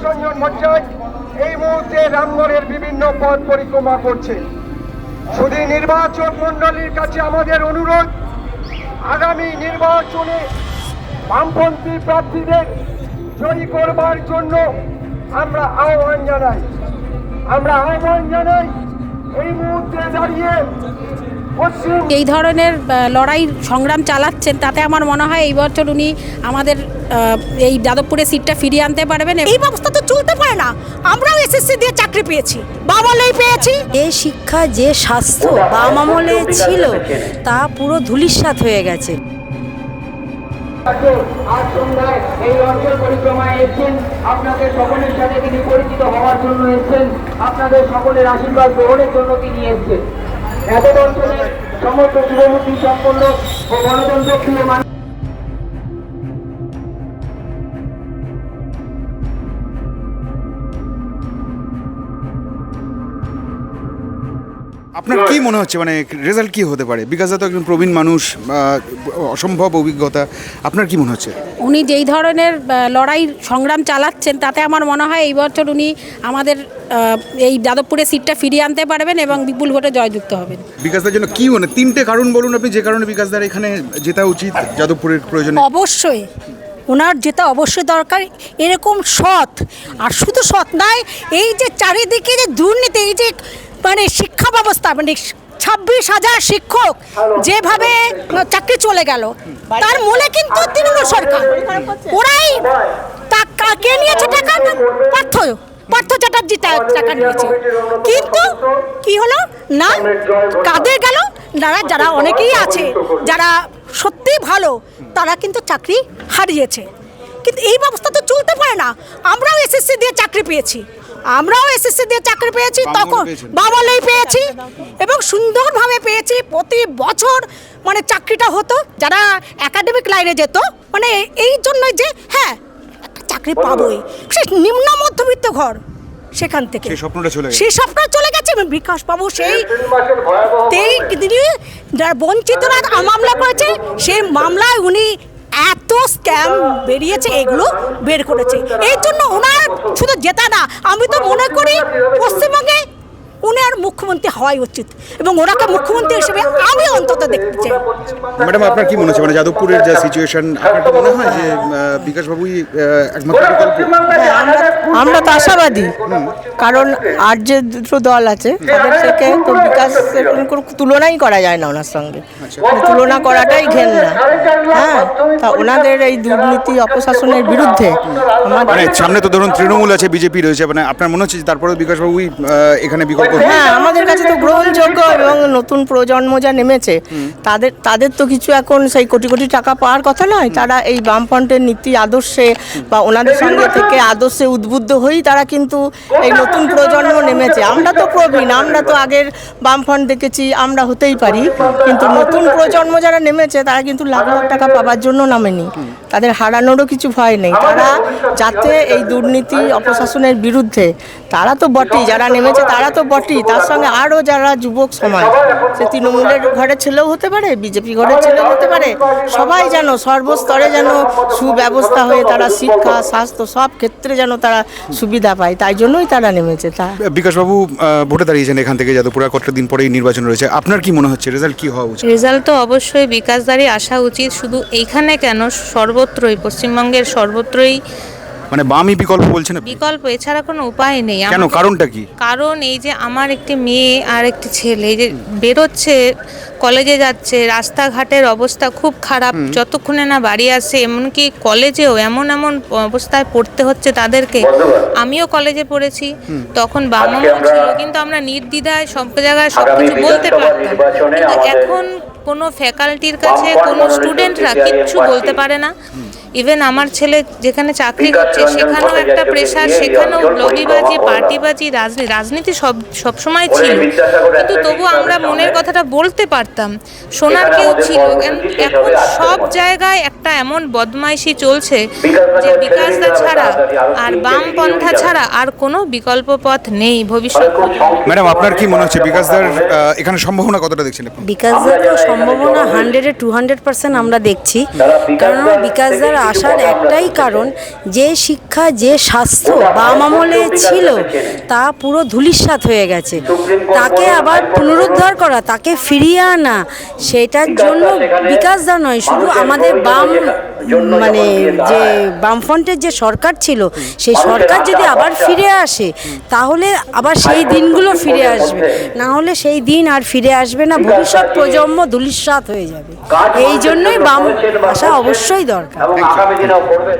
রঞ্জন ভট্টাচার্য এই মুহূর্তে রামগড়ের বিভিন্ন পথ পরিক্রমা করছে। শুধু নির্বাচক মণ্ডলীর কাছে আমাদের অনুরোধ, আগামী নির্বাচনে বামপন্থী প্রার্থীদের জয়ী করবার জন্য আমরা আহ্বান জানাই। এই মুহূর্তে দাঁড়িয়ে এই ধরনের লড়াই সংগ্রাম চালাচ্ছেন, তাতে আমার মনে হয় এই বছর উনি আমাদের এই যাদবপুরে সিটটা ফিরিয়ে আনতে পারবেন। এই ব্যবস্থা তো চলতে পারে না। আমরাও এসএসসি দিয়ে চাকরি পেয়েছি, বাবালেই পেয়েছি। যে শিক্ষা, যে স্বাস্থ্য বাম আমলে ছিল তা পুরো ধূলিসাৎ হয়ে গেছে। আজ সন্ধ্যায় এই অঞ্চল পরিক্রমায় এসেছেন, আপনাদের সকলের সাথে তিনি পরিচিত হওয়ার জন্য এসেছেন, আপনাদের সকলের আশীর্বাদ গ্রহণের জন্য তিনি এসেছেন। এত অঞ্চলের সমস্ত শুভবুদ্ধি সম্পন্ন ও গণতন্ত্র প্রিয় মানুষ। আপনার কি মনে হচ্ছে, মানে রেজাল্ট কি হতে পারে? বিকাশ দা তো একজন প্রবীণ মানুষ, অসম্ভব অভিজ্ঞতা, আপনার কি মনে হচ্ছে? উনি যেই ধরনের লড়াই সংগ্রাম চালাচ্ছেন, তাতে আমার মনে হয় এই বছর উনি আমাদের এই যাদবপুরে সিটটা ফিরিয়ে আনতে পারবেন এবং বিপুল ভোটে জয়যুক্ত হবেন। বিকাশ দার জন্য কি মনে, তিনটে কারণ বলুন আপনি যে কারণে বিকাশ দার এখানে জেতা উচিত, যাদবপুরের প্রয়োজনে। অবশ্যই ওনার যেটা অবশ্যই দরকার, এরকম সৎ, আর শুধু সৎ নয়, এই যে চারিদিকে যে দুর্নীতি, এই যে মানে শিক্ষা ব্যবস্থা, মানে 26,000 শিক্ষক যেভাবে চাকরি চলে গেল, তার মূলে কিন্তু তৃণমূল সরকার। ওরাই কে নিয়েছে টাকা? পার্থ চ্যাটার্জি টাকা নিয়েছে। কিন্তু কি হলো না, কাদের গেল? যারা অনেকেই আছে যারা সত্যি ভালো, তারা কিন্তু চাকরি হারিয়েছে। কিন্তু এই ব্যবস্থা তো চলতে পারে না। আমরাও এসএসসি দিয়ে চাকরি পেয়েছি, তখন বাবালেই পেয়েছি এবং সুন্দরভাবে পেয়েছি। প্রতি বছর মানে চাকরিটা হতো, যারা একাডেমিক লাইনে যেত, মানে এই জন্যই যে হ্যাঁ একটা চাকরি পাবোই, সে নিম্ন মধ্যবিত্ত ঘর, সেখান থেকে সেই স্বপ্নটা চলে গেছে। বিকাশ বাবু সেই যারা বঞ্চিতরা মামলা করেছে, সেই মামলায় উনি এত স্ক্যাম বেরিয়েছে, এগুলো বের করেছে। এই জন্য ওনার শুধু জেতা না, আমি তো মনে করি পশ্চিমবঙ্গে উনার মুখ্যমন্ত্রী হওয়াই উচিত এবং ওনাকে মুখ্যমন্ত্রী হিসেবে আমি অন্তত দেখতে চাই। ম্যাডাম, আপনার কি মনে হচ্ছে, মানে যাদবপুরের যে সিচুয়েশন, আপনার কি মনে হয় যে বিকাশ বাবুই একমাত্র বিকল্প? আমরা তো আশাবাদী, কারণ আর যে দুটো দল আছে তাদের থেকে তো বিকাশ কোনো তুলনাই করা যায় না ওনার সঙ্গে। তুলনা করাটাই ঘেন্না। হ্যাঁ, তা ওনাদের এই দুর্নীতি অপশাসনের বিরুদ্ধে মানে সামনে তো ধরুন তৃণমূল আছে, বিজেপি রয়েছে, মানে আপনার মনে হচ্ছে তারপরে বিকাশ বাবুই এখানে বিকল্প? হ্যাঁ, আমাদের কাছে তো গ্রহণযোগ্য এবং নতুন প্রজন্ম যা নেমেছে, তাদের তো কিছু এখন সেই কোটি কোটি টাকা পাওয়ার কথা নয়। তারা এই বামফ্রন্টের নীতি আদর্শে বা ওনাদের সঙ্গে থেকে আদর্শে উদ্বুদ্ধ হয়েই তারা কিন্তু এই নতুন প্রজন্ম নেমেছে। আমরা তো প্রবীণ, আমরা তো আগের বামফ্রন্ট দেখেছি, আমরা হতেই পারি, কিন্তু নতুন প্রজন্ম যারা নেমেছে তারা কিন্তু লাখ লাখ টাকা পাওয়ার জন্য নামেনি। তাদের হারানোরও কিছু ভয় নেই। তারা যাতে এই দুর্নীতি অপশাসনের বিরুদ্ধে, তারা তো বটেই, যারা নেমেছে তারা তো বটেই, তার সঙ্গে আরও যারা যুবক সমাজ, সে তৃণমূলের ঘরের ছেলেও হতে পারে, বিজেপি ঘরের ছেলেও হতে পারে, সবাই যেন সর্বস্তরে যেন সুব্যবস্থা হয়ে তারা শিক্ষা, স্বাস্থ্য সব ক্ষেত্রে যেন তারা সুবিধা পায়, তাই জন্যই তারা নেমেছে। বিকাশবাবু ভোটে দাঁড়িয়েছেন এখান থেকে যাদবপুরে, কয়েকটা দিন পরেই নির্বাচন রয়েছে, আপনার কি মনে হচ্ছে রেজাল্ট কি হওয়া উচিত? রেজাল্ট তো অবশ্যই বিকাশদারই আসা উচিত। শুধু এইখানে কেন, সর্বত্রই, পশ্চিমবঙ্গের সর্বত্রই। মানে বামই বিকল্প বলছেন? বিকল্প এছাড়া কোনো উপায় নেই। কেন, কারণটা কি? কারণ এই যে আমার একটি মেয়ে আর একটি ছেলে, এই যে বেরোচ্ছে, কলেজে যাচ্ছে, রাস্তাঘাটের অবস্থা খুব খারাপ, যতক্ষণে না বাড়ি আসে, এমনকি কলেজেও এমন এমন অবস্থায় পড়তে হচ্ছে তাদেরকে। আমিও কলেজে পড়েছি, তখন বাবা মা ছিল, কিন্তু আমরা নির্দ্বিধায় সব জায়গায় সব কিছু বলতে পারতাম। কিন্তু এখন কোনো ফ্যাকাল্টির কাছে কোনো স্টুডেন্টরা কিচ্ছু বলতে পারে না। ইভেন আমার ছেলে যেখানে চাকরি করছে সেখানেও একটা প্রেশার, সেখানেও লবিবাজি, পার্টিবাজি, রাজনীতি সবসময় ছিল, কিন্তু তবু আমরা মনের কথাটা বলতে পারতাম, শোনার কেউ ছিল। এখন সব জায়গায় একটা এমন বদমাইশি চলছে যে বিকাশদা ছাড়া আর বামপন্থা ছাড়া আর কোনো বিকল্প পথ নেই ভবিষ্যৎ। ম্যাডাম, আপনার কি মনে হচ্ছে বিকাশদার এখানে সম্ভাবনা কতটা দেখছেন? বিকাশদার সম্ভাবনা 100-এ 200% আমরা দেখছি, কারণ বিকাশদার আসার একটাই কারণ, যে শিক্ষা যে স্বাস্থ্য বাম আমলে ছিল তা পুরো ধূলিসাৎ হয়ে গেছে। তাকে আবার পুনরুদ্ধার করা, তাকে ফিরিয়ে আনা, সেটার জন্য বিকাশ দা নয়, শুধু আমাদের বাম মানে যে বামফ্রন্টের যে সরকার ছিল সেই সরকার যদি আবার ফিরে আসে তাহলে আবার সেই দিনগুলো ফিরে আসবে, না হলে সেই দিন আর ফিরে আসবে না। ভবিষ্যৎ প্রজন্ম ধূলিসাৎ হয়ে যাবে। এই জন্যই বাম আসা অবশ্যই দরকার। এবং আগামী দিনেও করবেন।